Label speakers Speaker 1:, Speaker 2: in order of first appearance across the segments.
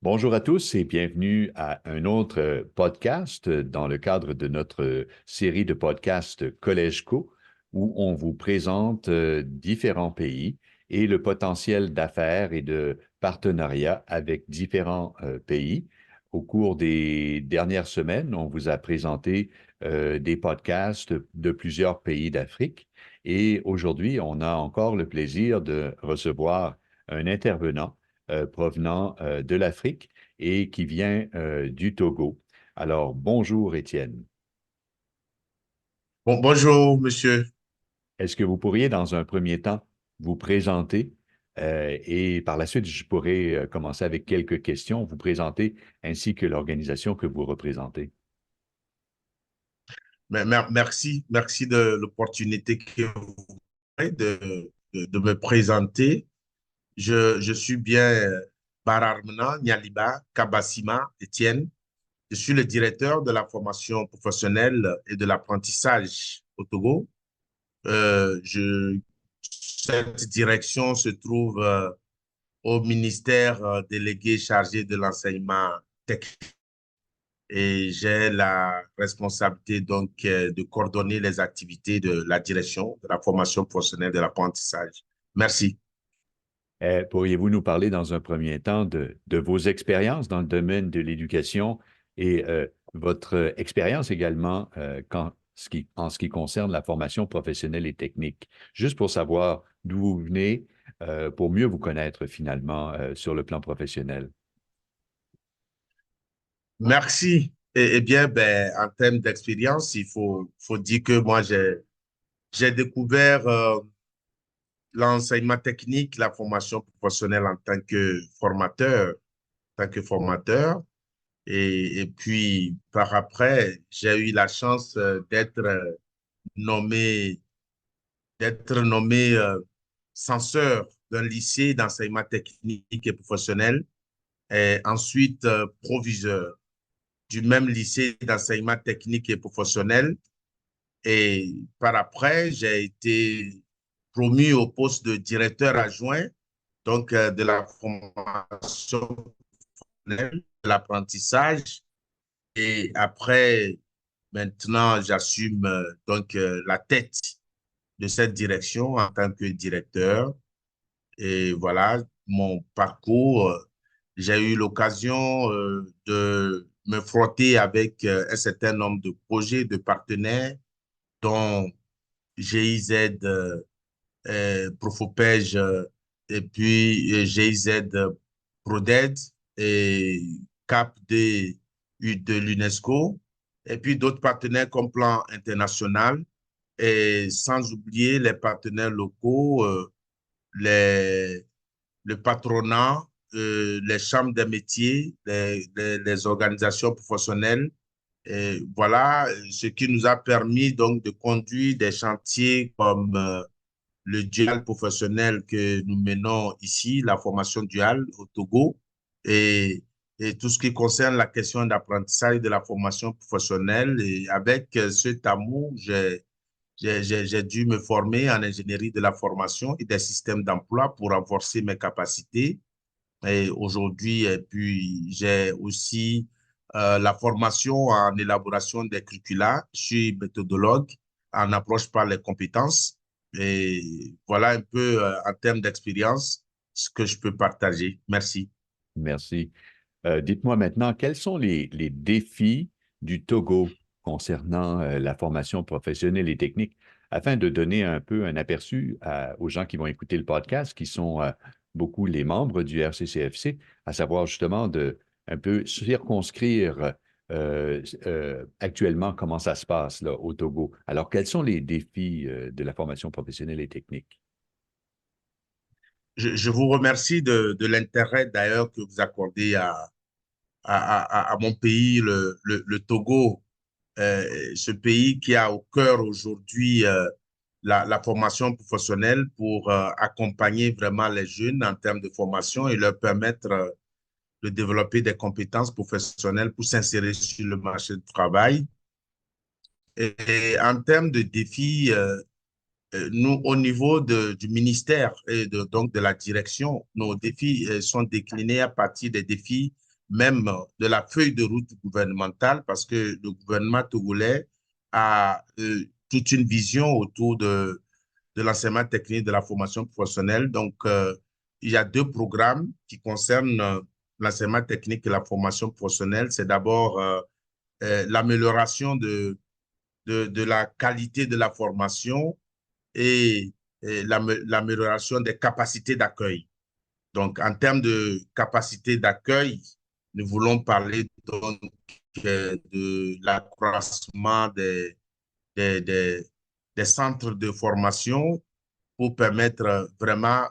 Speaker 1: Bonjour à tous et bienvenue à un autre podcast dans le cadre de notre série de podcasts Collège Co, où on vous présente différents pays et le potentiel d'affaires et de partenariat avec différents pays. Au cours des dernières semaines, on vous a présenté des podcasts de plusieurs pays d'Afrique et aujourd'hui, on a encore le plaisir de recevoir un intervenant provenant de l'Afrique et qui vient du Togo. Alors, bonjour Étienne.
Speaker 2: Bonjour, monsieur.
Speaker 1: Est-ce que vous pourriez, dans un premier temps, vous présenter et par la suite, je pourrais commencer avec quelques questions, vous présenter ainsi que l'organisation que vous représentez.
Speaker 2: Merci de l'opportunité que vous avez de me présenter. Je suis bien Bararmena Nyaliba Kabasima Étienne. Je suis le directeur de la formation professionnelle et de l'apprentissage au Togo. Cette direction se trouve au ministère délégué chargé de l'enseignement technique et j'ai la responsabilité de coordonner les activités de la direction de la formation professionnelle de l'apprentissage. Merci.
Speaker 1: Pourriez-vous nous parler dans un premier temps de vos expériences dans le domaine de l'éducation et votre expérience également en ce qui concerne la formation professionnelle et technique, juste pour savoir d'où vous venez, pour mieux vous connaître finalement sur le plan professionnel.
Speaker 2: Merci. Eh bien, ben, en termes d'expérience, faut dire que moi, j'ai découvert l'enseignement technique, la formation professionnelle en tant que formateur. Et puis, par après, j'ai eu la chance nommé, d'être nommé censeur d'un lycée d'enseignement technique et professionnel et ensuite proviseur du même lycée d'enseignement technique et professionnel. Et par après, j'ai été promu au poste de directeur adjoint, donc de la formation, de l'apprentissage. Et après, maintenant, j'assume la tête de cette direction en tant que directeur. Et voilà mon parcours. J'ai eu l'occasion de me frotter avec un certain nombre de projets, de partenaires, dont GIZ, Profopej, et puis GIZ Proded et CAP de l'UNESCO, et puis d'autres partenaires comme Plan International, et sans oublier les partenaires locaux, les, le patronat, les chambres des métiers, les organisations professionnelles. Et voilà ce qui nous a permis donc de conduire des chantiers comme le dual professionnel que nous menons ici, la formation duale au Togo, et, et tout ce qui concerne la question d'apprentissage de la formation professionnelle. Et avec cet amour, j'ai dû me former en ingénierie de la formation et des systèmes d'emploi pour renforcer mes capacités. Et aujourd'hui, et puis j'ai aussi la formation en élaboration des curricula. Je suis méthodologue en approche par les compétences. Et voilà un peu en termes d'expérience ce que je peux partager. Merci.
Speaker 1: Merci. Dites-moi maintenant, quels sont les défis du Togo concernant la formation professionnelle et technique, afin de donner un peu un aperçu aux gens qui vont écouter le podcast, qui sont beaucoup les membres du RCCFC, à savoir justement de un peu circonscrire actuellement comment ça se passe là, au Togo. Alors, quels sont les défis de la formation professionnelle et technique?
Speaker 2: Je vous remercie de l'intérêt d'ailleurs que vous accordez à mon pays, le Togo, ce pays qui a au cœur aujourd'hui la formation professionnelle pour accompagner vraiment les jeunes en termes de formation et leur permettre de développer des compétences professionnelles pour s'insérer sur le marché du travail. Et en termes de défis, nous, au niveau du ministère et donc de la direction, nos défis sont déclinés à partir des défis même de la feuille de route gouvernementale, parce que le gouvernement togolais a toute une vision autour de l'enseignement technique, de la formation professionnelle. Donc, il y a deux programmes qui concernent l'enseignement technique et la formation professionnelle. C'est d'abord l'amélioration de la qualité de la formation et l'amélioration des capacités d'accueil. Donc, en termes de capacité d'accueil, nous voulons parler donc de l'accroissement des, des, des centres de formation pour permettre vraiment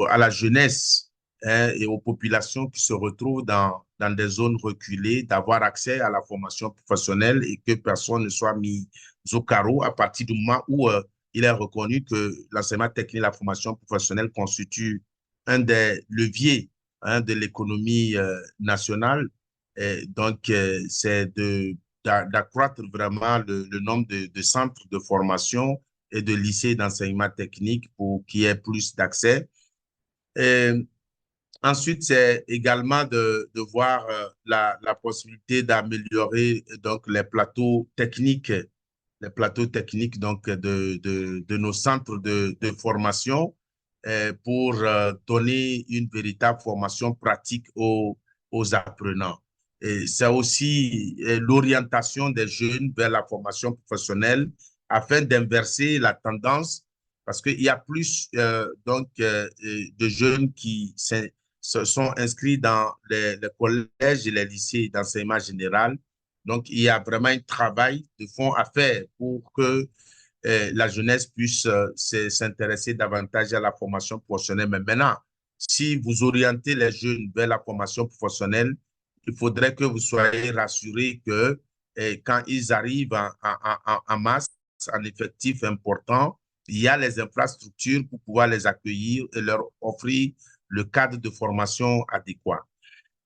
Speaker 2: à la jeunesse, hein, et aux populations qui se retrouvent dans des zones reculées d'avoir accès à la formation professionnelle et que personne ne soit mis au carreau à partir du moment où il est reconnu que l'enseignement technique et la formation professionnelle constitue un des leviers, hein, de l'économie nationale. Et donc, c'est d'accroître vraiment le nombre de centres de formation et de lycées d'enseignement technique pour qu'il y ait plus d'accès. Ensuite, c'est également de voir la possibilité d'améliorer donc les plateaux techniques donc de nos centres de formation pour donner une véritable formation pratique aux apprenants. Et c'est aussi l'orientation des jeunes vers la formation professionnelle afin d'inverser la tendance parce qu'il y a plus de jeunes qui se sont inscrits dans les collèges et les lycées d'enseignement général. Donc, il y a vraiment un travail de fond à faire pour que la jeunesse puisse s'intéresser davantage à la formation professionnelle. Mais maintenant, si vous orientez les jeunes vers la formation professionnelle, il faudrait que vous soyez rassurés que quand ils arrivent en masse, en effectif important, il y a les infrastructures pour pouvoir les accueillir et leur offrir le cadre de formation adéquat.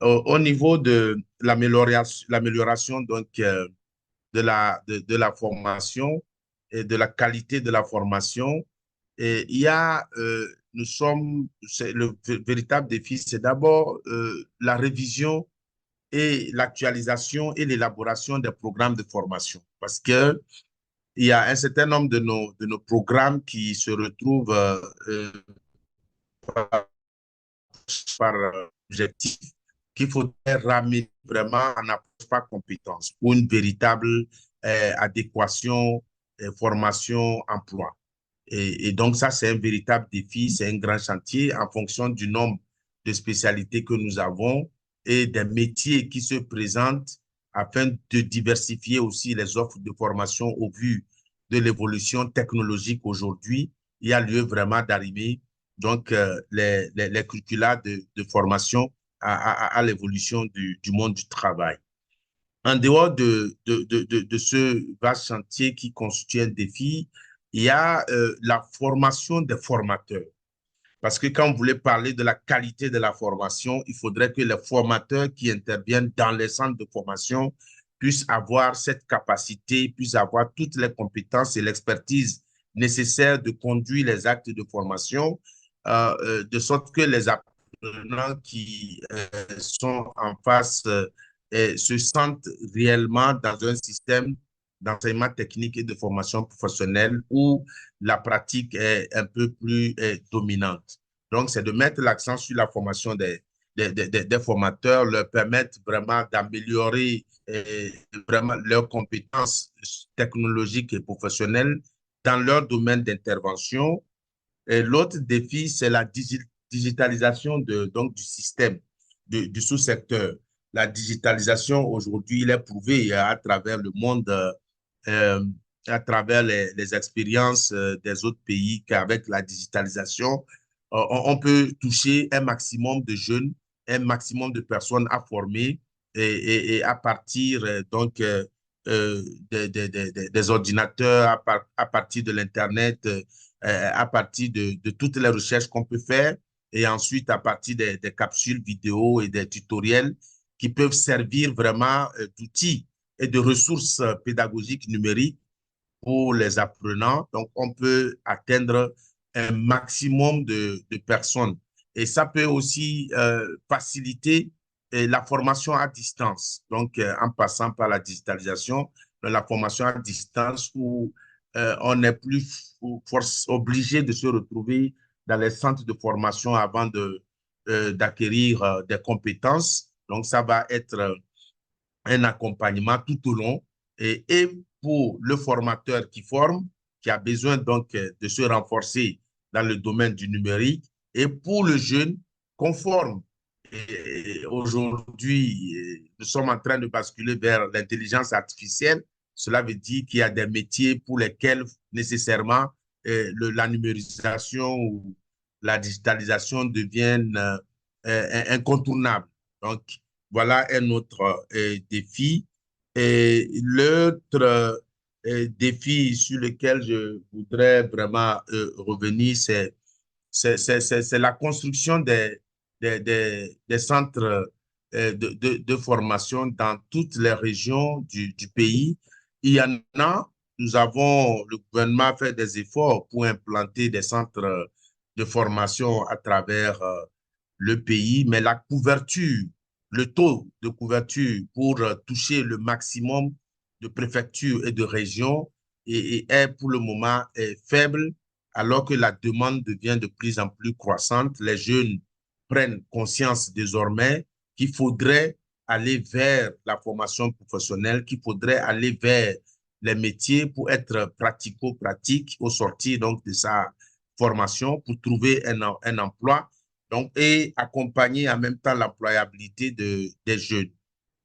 Speaker 2: Au niveau de l'amélioration donc, de la formation et de la qualité de la formation, et il y a, le véritable défi, c'est d'abord la révision et l'actualisation et l'élaboration des programmes de formation. Parce que il y a un certain nombre de nos programmes qui se retrouvent par objectif qu'il faudrait ramener vraiment en approche par compétence pour une véritable adéquation, formation, emploi. Et donc, ça, c'est un véritable défi, c'est un grand chantier en fonction du nombre de spécialités que nous avons et des métiers qui se présentent afin de diversifier aussi les offres de formation au vu de l'évolution technologique aujourd'hui. Il y a lieu vraiment d'arriver donc les curricula de formation à l'évolution du monde du travail. En dehors de ce vaste chantier qui constitue un défi, il y a la formation des formateurs. Parce que quand vous voulez parler de la qualité de la formation, il faudrait que les formateurs qui interviennent dans les centres de formation puissent avoir cette capacité, puissent avoir toutes les compétences et l'expertise nécessaires de conduire les actes de formation, de sorte que les apprenants qui sont en face se sentent réellement dans un système d'enseignement technique et de formation professionnelle où la pratique est un peu plus dominante. Donc, c'est de mettre l'accent sur la formation des formateurs, leur permettre vraiment d'améliorer vraiment leurs compétences technologiques et professionnelles dans leur domaine d'intervention. Et l'autre défi, c'est la digitalisation donc, du système, du sous-secteur. La digitalisation, aujourd'hui, il est prouvé à travers le monde, à travers les expériences des autres pays qu'avec la digitalisation, on peut toucher un maximum de jeunes, un maximum de personnes à former et à partir donc des ordinateurs, à partir de l'Internet, à partir de toutes les recherches qu'on peut faire et ensuite à partir des capsules vidéo et des tutoriels qui peuvent servir vraiment d'outils et de ressources pédagogiques numériques pour les apprenants. Donc, on peut atteindre un maximum de personnes. Et ça peut aussi faciliter la formation à distance, donc en passant par la digitalisation, la formation à distance où on n'est plus obligé de se retrouver dans les centres de formation avant d'acquérir des compétences. Donc, ça va être un accompagnement tout au long et pour le formateur qui forme, qui a besoin donc de se renforcer dans le domaine du numérique, et pour le jeune qu'on forme. Et aujourd'hui, nous sommes en train de basculer vers l'intelligence artificielle. Cela veut dire qu'il y a des métiers pour lesquels nécessairement la numérisation ou la digitalisation deviennent incontournables. Donc, voilà un autre défi. Et l'autre défi sur lequel je voudrais vraiment revenir, c'est la construction des centres de formation dans toutes les régions du pays. Il y en a, le gouvernement a fait des efforts pour implanter des centres de formation à travers le pays, mais la couverture, le taux de couverture pour toucher le maximum de préfectures et de régions est pour le moment faible, alors que la demande devient de plus en plus croissante. Les jeunes prennent conscience désormais qu'il faudrait aller vers la formation professionnelle, qu'il faudrait aller vers les métiers pour être pratico-pratique au sortir donc de sa formation pour trouver un emploi donc, et accompagner en même temps l'employabilité des jeunes.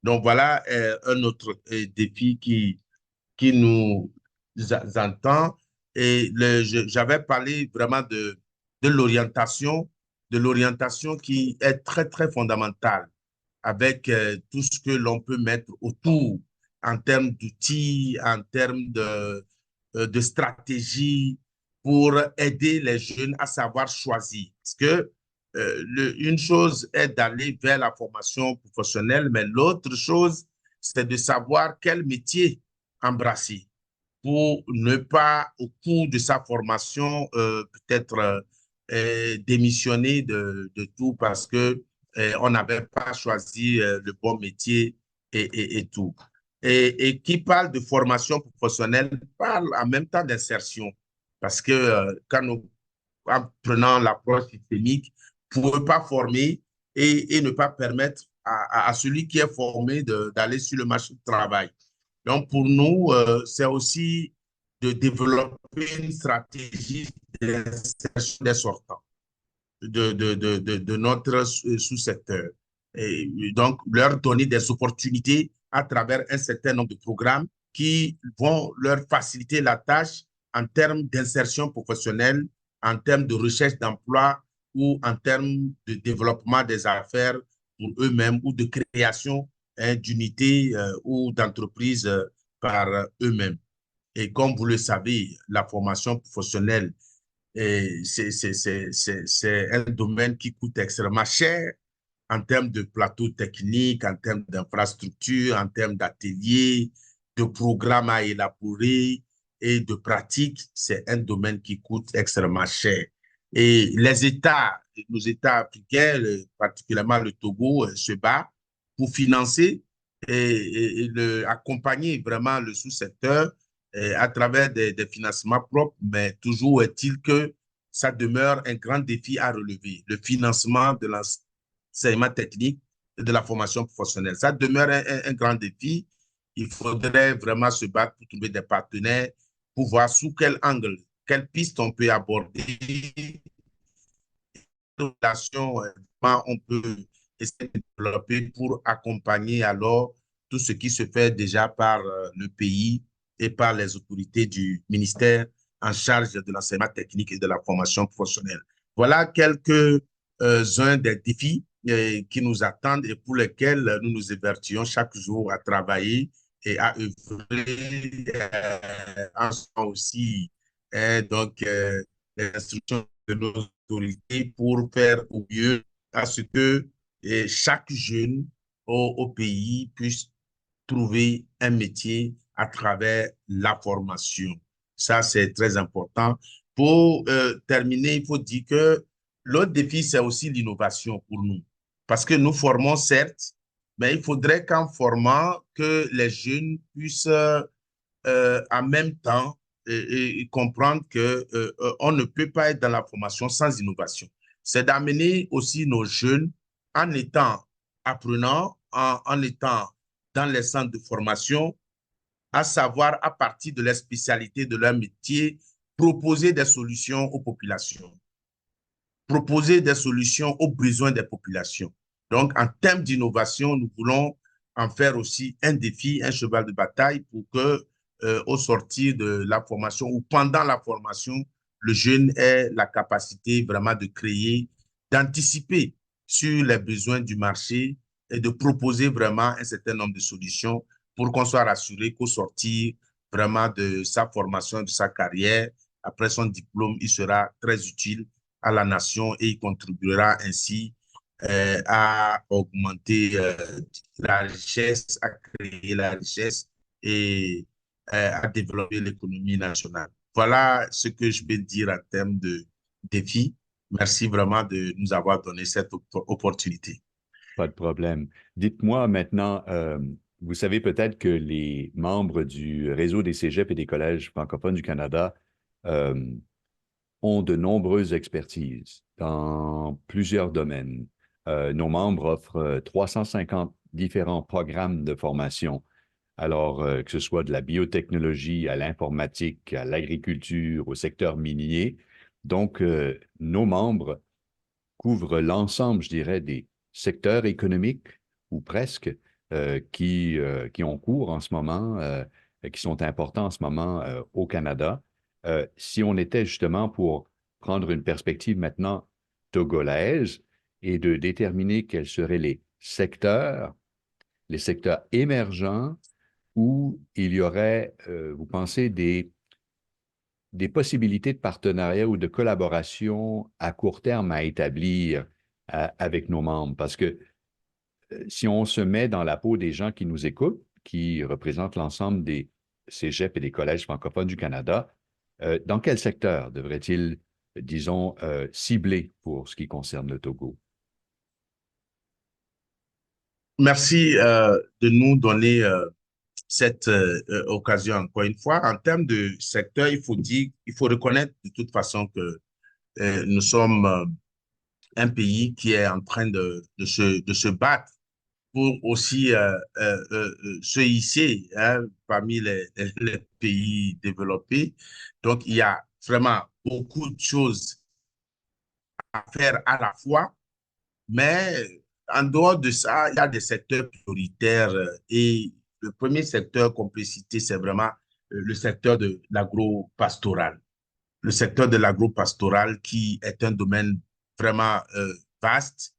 Speaker 2: Donc, voilà un autre défi qui nous entend. Et j'avais parlé vraiment de l'orientation qui est très, très fondamentale avec tout ce que l'on peut mettre autour en termes d'outils, en termes de stratégie pour aider les jeunes à savoir choisir. Parce que une chose est d'aller vers la formation professionnelle, mais l'autre chose, c'est de savoir quel métier embrasser pour ne pas, au cours de sa formation, peut-être démissionner de tout parce que on n'avait pas choisi le bon métier et tout. Et qui parle de formation professionnelle parle en même temps d'insertion parce que quand nous, en prenant l'approche systémique, pour ne pas former et ne pas permettre à celui qui est formé d'aller sur le marché du travail. Donc, pour nous, c'est aussi de développer une stratégie d'insertion des sortants de notre sous-secteur. Et donc, leur donner des opportunités à travers un certain nombre de programmes qui vont leur faciliter la tâche en termes d'insertion professionnelle, en termes de recherche d'emploi ou en termes de développement des affaires pour eux-mêmes ou de création d'unités ou d'entreprises par eux-mêmes. Et comme vous le savez, la formation professionnelle c'est un domaine qui coûte extrêmement cher en termes de plateau technique, en termes d'infrastructures, en termes d'ateliers, de programmes à élaborer et de pratiques. C'est un domaine qui coûte extrêmement cher. Et nos États africains, particulièrement le Togo, se battent pour financer accompagner vraiment le sous-secteur à travers des financements propres, mais toujours est-il que ça demeure un grand défi à relever, le financement de l'enseignement technique et de la formation professionnelle. Ça demeure un grand défi. Il faudrait vraiment se battre pour trouver des partenaires, pour voir sous quel angle, quelle piste on peut aborder, on peut essayer de développer pour accompagner alors tout ce qui se fait déjà par le pays et par les autorités du ministère en charge de l'enseignement technique et de la formation professionnelle. Voilà quelques-uns des défis qui nous attendent et pour lesquels nous nous évertuons chaque jour à travailler et à œuvrer ensemble aussi. Donc, les instructions de nos autorités pour faire au mieux à ce que chaque jeune au pays puisse trouver un métier à travers la formation. Ça, c'est très important. Pour terminer, il faut dire que l'autre défi, c'est aussi l'innovation pour nous. Parce que nous formons, certes, Mais il faudrait qu'en formant, que les jeunes puissent en même temps et comprendre que on ne peut pas être dans la formation sans innovation. C'est d'amener aussi nos jeunes en étant apprenants, en étant dans les centres de formation, à savoir à partir de la spécialité de leur métier, proposer des solutions aux populations, proposer des solutions aux besoins des populations. Donc, en termes d'innovation, nous voulons en faire aussi un défi, un cheval de bataille pour que, au sortir de la formation ou pendant la formation, le jeune ait la capacité vraiment de créer, d'anticiper sur les besoins du marché et de proposer vraiment un certain nombre de solutions pour qu'on soit rassuré qu'au sortir vraiment de sa formation, de sa carrière, après son diplôme, il sera très utile à la nation et il contribuera ainsi à augmenter la richesse, à créer la richesse et à développer l'économie nationale. Voilà ce que je peux dire en termes de défis. Merci vraiment de nous avoir donné cette opportunité.
Speaker 1: Pas de problème. Dites-moi maintenant, vous savez peut-être que les membres du réseau des cégeps et des collèges francophones du Canada euh, ont de nombreuses expertises dans plusieurs domaines. Nos membres offrent 350 différents programmes de formation. Alors, que ce soit de la biotechnologie à l'informatique, à l'agriculture, au secteur minier. Donc, nos membres couvrent l'ensemble, je dirais, des secteurs économiques, ou presque, qui ont cours en ce moment, qui sont importants en ce moment au Canada. Si on était justement pour prendre une perspective maintenant togolaise et de déterminer quels seraient les secteurs émergents où il y aurait, vous pensez, des possibilités de partenariat ou de collaboration à court terme à établir avec nos membres. Parce que si on se met dans la peau des gens qui nous écoutent, qui représentent l'ensemble des cégeps et des collèges francophones du Canada, dans quel secteur devrait-il, disons, cibler pour ce qui concerne le Togo?
Speaker 2: Merci de nous donner cette occasion encore une fois. En termes de secteur, il faut dire, il faut reconnaître de toute façon que nous sommes un pays qui est en train de se battre pour aussi se hisser hein, parmi les pays développés. Donc, il y a vraiment beaucoup de choses à faire à la fois, mais en dehors de ça, il y a des secteurs prioritaires et le premier secteur qu'on peut citer, c'est vraiment le secteur de l'agro-pastoral. Le secteur de l'agro-pastoral qui est un domaine vraiment vaste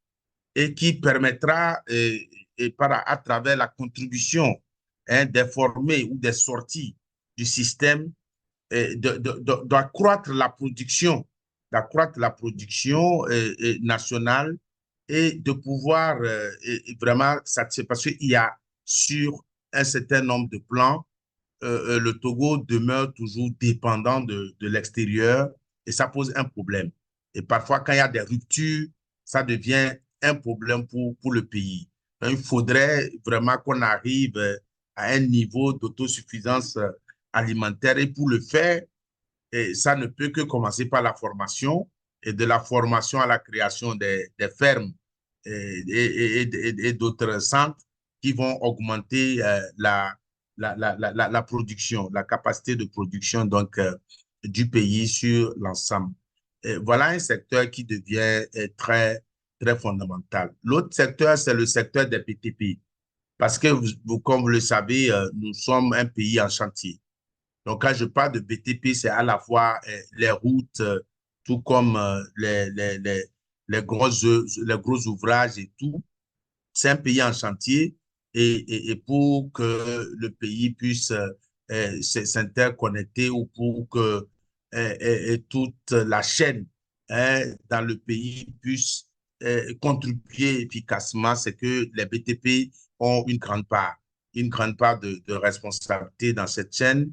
Speaker 2: et qui permettra, à travers la contribution hein, des formés ou des sorties du système, d'accroître la production nationale et de pouvoir vraiment satisfaire. Parce qu'il y a sur un certain nombre de plans, le Togo demeure toujours dépendant de l'extérieur et ça pose un problème. Et parfois, quand il y a des ruptures, ça devient un problème pour le pays. Donc, il faudrait vraiment qu'on arrive à un niveau d'autosuffisance alimentaire et pour le faire, et ça ne peut que commencer par la formation et de la formation à la création des fermes et d'autres centres qui vont augmenter la production, la capacité de production donc, du pays sur l'ensemble. Voilà un secteur qui devient très fondamental. L'autre secteur, c'est le secteur des BTP. Parce que, comme vous le savez, nous sommes un pays en chantier. Donc, quand je parle de BTP, c'est à la fois les routes, tout comme les gros ouvrages et tout. C'est un pays en chantier et pour que le pays puisse s'interconnecter ou pour que toute la chaîne hein, dans le pays puisse contribuer efficacement, c'est que les BTP ont une grande part de responsabilité dans cette chaîne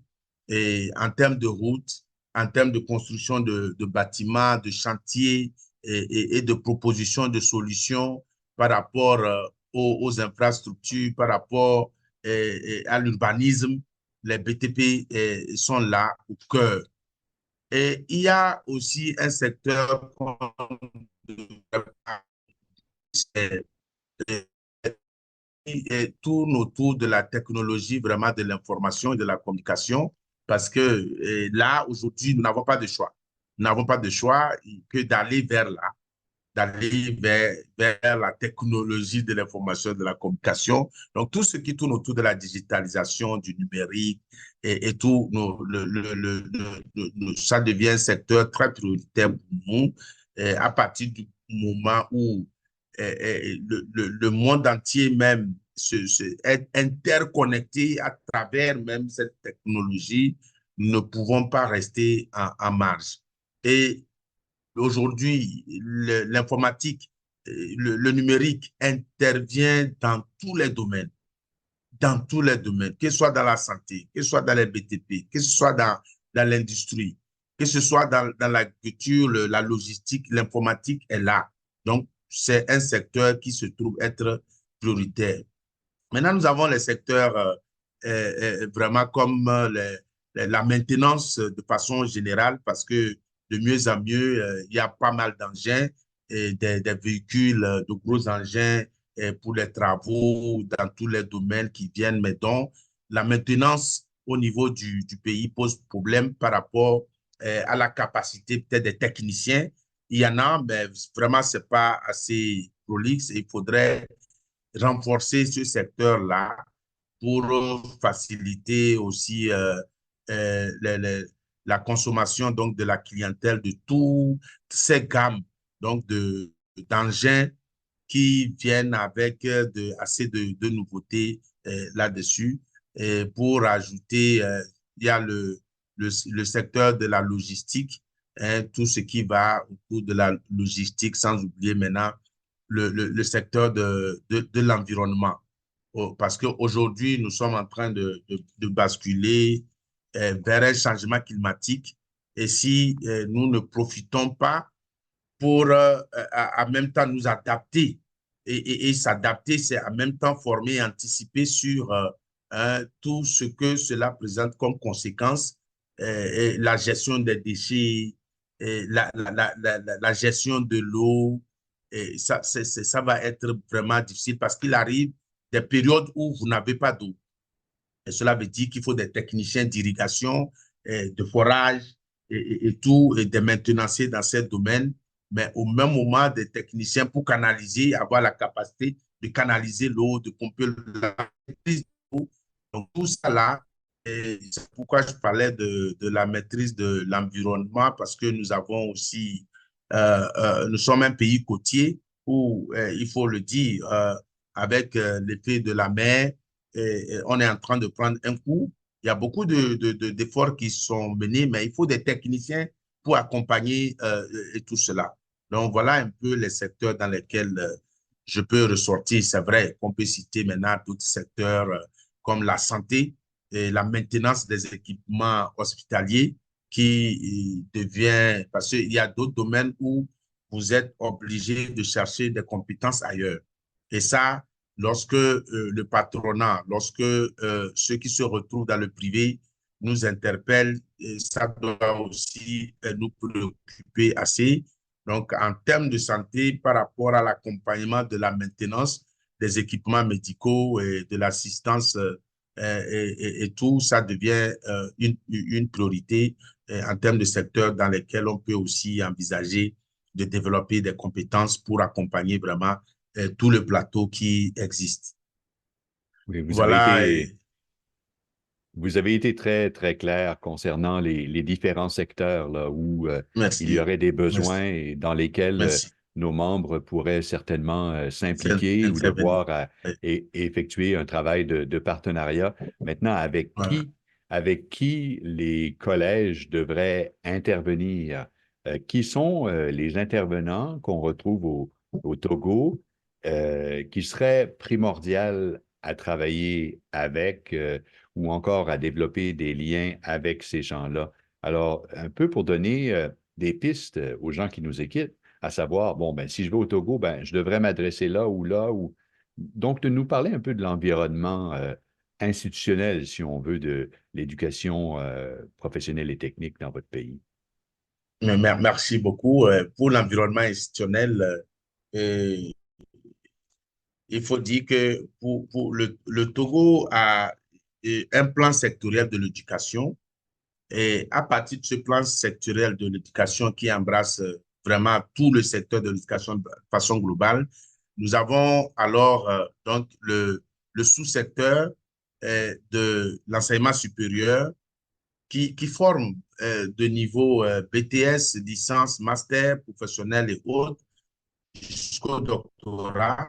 Speaker 2: et en termes de routes, en termes de construction de bâtiments, de chantiers et de propositions de solutions par rapport aux infrastructures, par rapport à l'urbanisme, les BTP sont là au cœur. Et il y a aussi un secteur qui tourne autour de la technologie, vraiment de l'information et de la communication, parce que là, aujourd'hui, nous n'avons pas de choix. Nous n'avons pas de choix que d'aller vers là, d'aller vers la technologie de l'information et de la communication. Donc, tout ce qui tourne autour de la digitalisation, du numérique et tout, ça devient un secteur très prioritaire pour nous à partir du moment où le monde entier même est interconnecté à travers même cette technologie. Nous ne pouvons pas rester en marge. Et aujourd'hui, l'informatique, le numérique intervient dans tous les domaines, que ce soit dans la santé, que ce soit dans les BTP, que ce soit dans l'industrie, que ce soit dans l'agriculture, la logistique, l'informatique est là. Donc, c'est un secteur qui se trouve être prioritaire. Maintenant, nous avons les secteurs vraiment comme la maintenance de façon générale, parce que de mieux en mieux, il y a pas mal d'engins et des véhicules de gros engins pour les travaux dans tous les domaines qui viennent. Mais donc, la maintenance au niveau du pays pose problème par rapport à la capacité peut-être des techniciens. Il y en a, mais vraiment, ce n'est pas assez prolixe. Il faudrait renforcer ce secteur-là pour faciliter aussi la consommation donc, de la clientèle de toutes ces gammes donc, d'engins qui viennent avec assez de nouveautés là-dessus. Et pour ajouter, il y a le secteur de la logistique, hein, tout ce qui va autour de la logistique, sans oublier maintenant le secteur de l'environnement. Parce qu'aujourd'hui, nous sommes en train de basculer vers un changement climatique. Et si nous ne profitons pas pour en même temps nous adapter, et s'adapter, c'est en même temps former et anticiper sur tout ce que cela présente comme conséquence, et la gestion des déchets, et la gestion de l'eau. Et ça va être vraiment difficile parce qu'il arrive des périodes où vous n'avez pas d'eau. Et cela veut dire qu'il faut des techniciens d'irrigation, de forage et tout, et des maintenanciers dans ces domaines, mais au même moment, des techniciens pour canaliser, avoir la capacité de canaliser l'eau, de pomper la maîtrise de l'eau. Donc, tout ça là, c'est pourquoi je parlais de la maîtrise de l'environnement, parce que nous avons aussi, nous sommes un pays côtier où, il faut le dire, avec l'effet de la mer, on est en train de prendre un coup. Il y a beaucoup d'efforts qui sont menés, mais il faut des techniciens pour accompagner tout cela. Donc, voilà un peu les secteurs dans lesquels je peux ressortir. C'est vrai qu'on peut citer maintenant d'autres secteurs comme la santé et la maintenance des équipements hospitaliers qui devient, parce qu'il y a d'autres domaines où vous êtes obligé de chercher des compétences ailleurs. Et ça, lorsque le patronat, lorsque ceux qui se retrouvent dans le privé nous interpellent, ça doit aussi nous préoccuper assez. Donc, en termes de santé, par rapport à l'accompagnement de la maintenance des équipements médicaux et de l'assistance et tout, ça devient une priorité en termes de secteurs dans lesquels on peut aussi envisager de développer des compétences pour accompagner vraiment tout le plateau qui existe.
Speaker 1: Oui,
Speaker 2: Voilà.
Speaker 1: vous avez été très, très clair concernant les différents secteurs là, où il y
Speaker 2: Merci.
Speaker 1: aurait des besoins
Speaker 2: Merci.
Speaker 1: et dans lesquels
Speaker 2: Merci.
Speaker 1: nos membres pourraient certainement s'impliquer ou
Speaker 2: Intervenir.
Speaker 1: devoir et effectuer un travail de partenariat. Maintenant,
Speaker 2: Voilà.
Speaker 1: avec qui les collèges devraient intervenir? Qui sont les intervenants qu'on retrouve au Togo qui seraient primordial à travailler avec? Ou encore à développer des liens avec ces gens-là. Alors, un peu pour donner des pistes aux gens qui nous équipent, à savoir, bon, ben, si je vais au Togo, ben, je devrais m'adresser là, ou Donc, de nous parler un peu de l'environnement institutionnel, si on veut, de l'éducation professionnelle et technique dans votre pays.
Speaker 2: Merci beaucoup. Pour l'environnement institutionnel, euh, il faut dire que pour le Togo a un plan sectoriel de l'éducation. Et à partir de ce plan sectoriel de l'éducation qui embrasse vraiment tout le secteur de l'éducation de façon globale, nous avons alors donc le sous-secteur de l'enseignement supérieur qui forme de niveau BTS, licence, master, professionnel et autres, jusqu'au doctorat,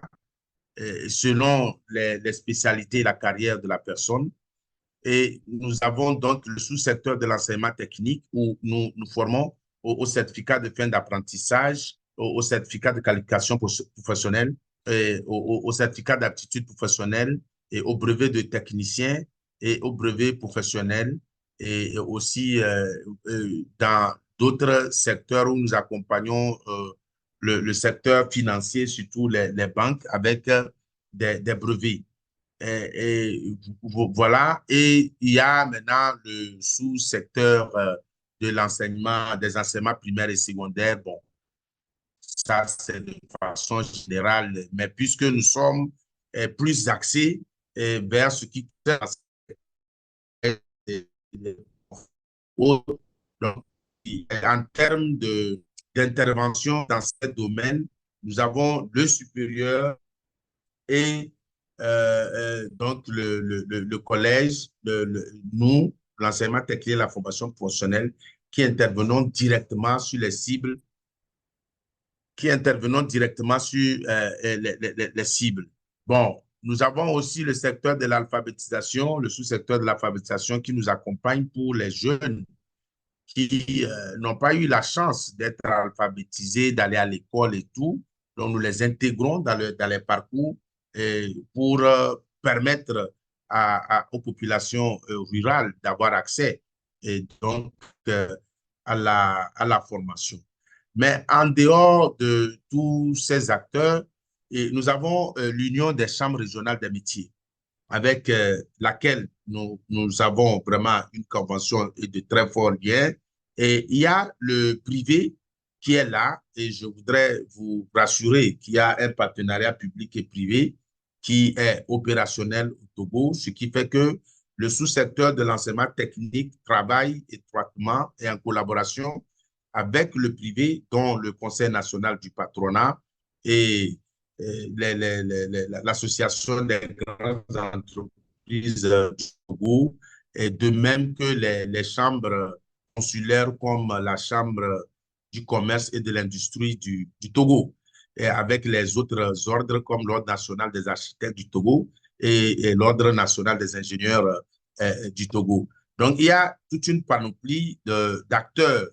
Speaker 2: selon les spécialités et la carrière de la personne. Et nous avons donc le sous-secteur de l'enseignement technique où nous formons au certificat de fin d'apprentissage, au certificat de qualification professionnelle, et au certificat d'aptitude professionnelle et au brevet de technicien et au brevet professionnel et aussi dans d'autres secteurs où nous accompagnons le secteur financier, surtout les banques, avec des brevets. Voilà. Et il y a maintenant le sous-secteur de l'enseignement, des enseignements primaires et secondaires. Bon, ça, c'est de façon générale. Mais puisque nous sommes plus axés vers ce qui est donc, en termes d'intervention dans ce domaine, nous avons le supérieur et donc le collège, nous, l'enseignement technique et la formation professionnelle, qui intervenons directement sur les cibles, qui intervenons directement sur les cibles. Bon, nous avons aussi le secteur de l'alphabétisation, le sous-secteur de l'alphabétisation qui nous accompagne pour les jeunes qui n'ont pas eu la chance d'être alphabétisés, d'aller à l'école et tout. Donc, nous les intégrons dans les parcours pour permettre aux populations rurales d'avoir accès et donc à la formation. Mais en dehors de tous ces acteurs, nous avons l'Union des chambres régionales des métiers avec laquelle nous avons vraiment une convention et de très forts liens. Et il y a le privé qui est là et je voudrais vous rassurer qu'il y a un partenariat public et privé qui est opérationnel au Togo, ce qui fait que le sous-secteur de l'enseignement technique travaille étroitement et en collaboration avec le privé, dont le Conseil national du patronat et l'association des grandes entreprises du Togo, et de même que les chambres consulaires comme la Chambre du commerce et de l'industrie du Togo, et avec les autres ordres comme l'Ordre national des architectes du Togo et l'Ordre national des ingénieurs du Togo. Donc, il y a toute une panoplie d'acteurs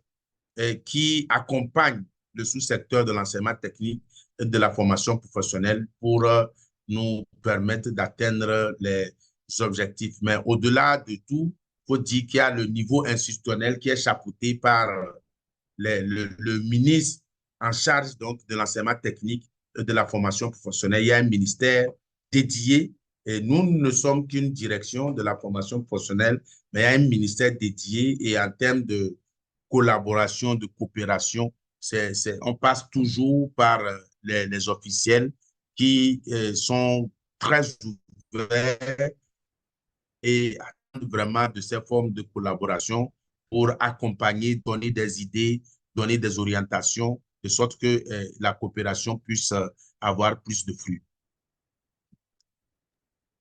Speaker 2: qui accompagnent le sous-secteur de l'enseignement technique et de la formation professionnelle pour nous permettre d'atteindre les objectifs. Mais au-delà de tout, il faut dire qu'il y a le niveau institutionnel qui est chapeauté par le ministre en charge donc de l'enseignement technique et de la formation professionnelle. Il y a un ministère dédié et nous ne sommes qu'une direction de la formation professionnelle, mais il y a un ministère dédié et en termes de collaboration, de coopération, on passe toujours par les officiels qui sont très ouverts et attendent vraiment de ces formes de collaboration pour accompagner, donner des idées, donner des orientations, de sorte que la coopération puisse avoir plus de flux.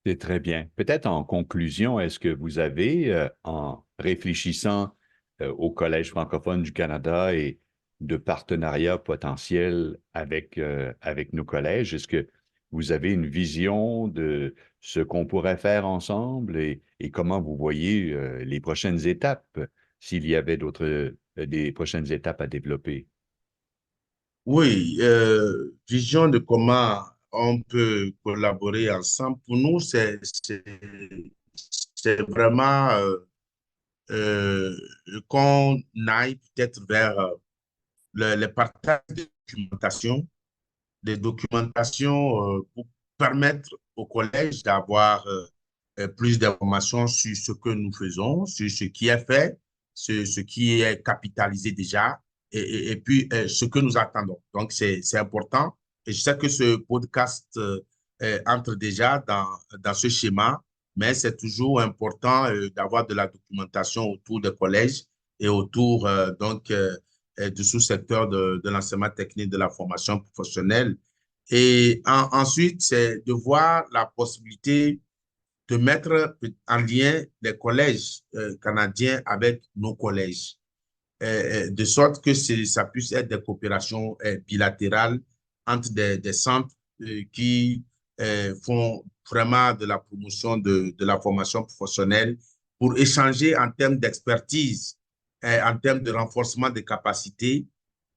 Speaker 1: C'est très bien. Peut-être en conclusion, est-ce que vous avez, en réfléchissant au Collège francophone du Canada et de partenariats potentiels avec nos collèges, est-ce que vous avez une vision de ce qu'on pourrait faire ensemble et comment vous voyez les prochaines étapes, s'il y avait des prochaines étapes à développer?
Speaker 2: Oui, vision de comment on peut collaborer ensemble. Pour nous, c'est vraiment euh, qu'on aille peut-être vers le partage de documentation, des documentations pour permettre au collège d'avoir plus d'informations sur ce que nous faisons, sur ce qui est fait, ce qui est capitalisé déjà, et puis ce que nous attendons. Donc, c'est important. Et je sais que ce podcast entre déjà dans ce schéma, mais c'est toujours important d'avoir de la documentation autour des collèges et autour du sous-secteur de l'enseignement technique de la formation professionnelle. Et ensuite, c'est de voir la possibilité de mettre en lien les collèges canadiens avec nos collèges, de sorte que ça puisse être des coopérations bilatérales entre des centres qui font vraiment de la promotion de la formation professionnelle pour échanger en termes d'expertise, en termes de renforcement des capacités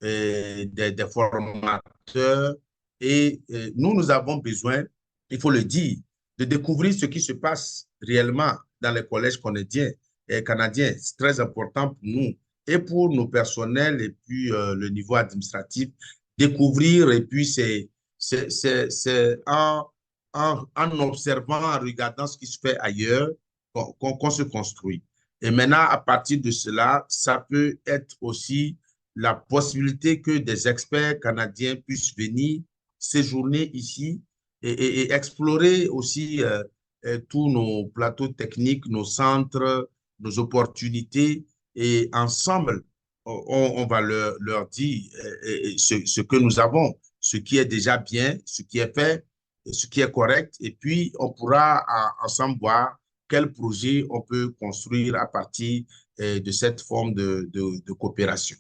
Speaker 2: des formateurs. Et nous avons besoin, il faut le dire, de découvrir ce qui se passe réellement dans les collèges canadiens. C'est très important pour nous et pour nos personnels et puis le niveau administratif, découvrir et puis c'est en observant, en regardant ce qui se fait ailleurs qu'on se construit. Et maintenant, à partir de cela, ça peut être aussi la possibilité que des experts canadiens puissent venir séjourner ici et explorer aussi tous nos plateaux techniques, nos centres, nos opportunités. Et ensemble, on va leur dire ce que nous avons, ce qui est déjà bien, ce qui est fait, ce qui est correct. Et puis, on pourra ensemble voir quel projet on peut construire à partir de cette forme de coopération.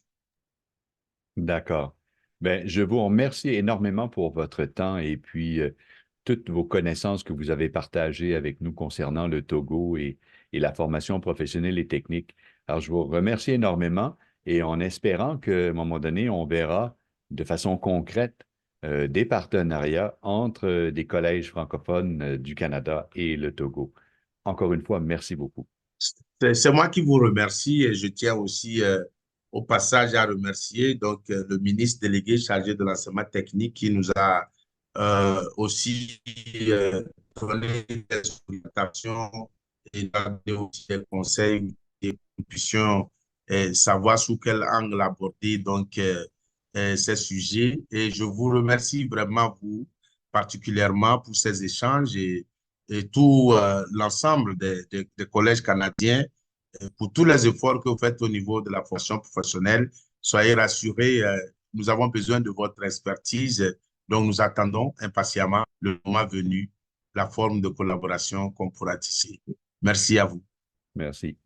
Speaker 1: D'accord. Ben, je vous remercie énormément pour votre temps et puis toutes vos connaissances que vous avez partagées avec nous concernant le Togo et la formation professionnelle et technique. Alors, je vous remercie énormément et en espérant qu'à un moment donné, on verra de façon concrète des partenariats entre des collèges francophones du Canada et le Togo. Encore une fois, merci beaucoup.
Speaker 2: C'est moi qui vous remercie et je tiens aussi au passage à remercier le ministre délégué chargé de l'enseignement technique qui nous a aussi donné des orientations et donné aussi des conseils et que nous puissions savoir sous quel angle aborder ces sujets. Et je vous remercie vraiment, vous, particulièrement pour ces échanges et tout l'ensemble des collèges canadiens pour tous les efforts que vous faites au niveau de la formation professionnelle. Soyez rassurés, nous avons besoin de votre expertise, donc nous attendons impatiemment le moment venu, la forme de collaboration qu'on pourra tisser. Merci à vous.
Speaker 1: Merci.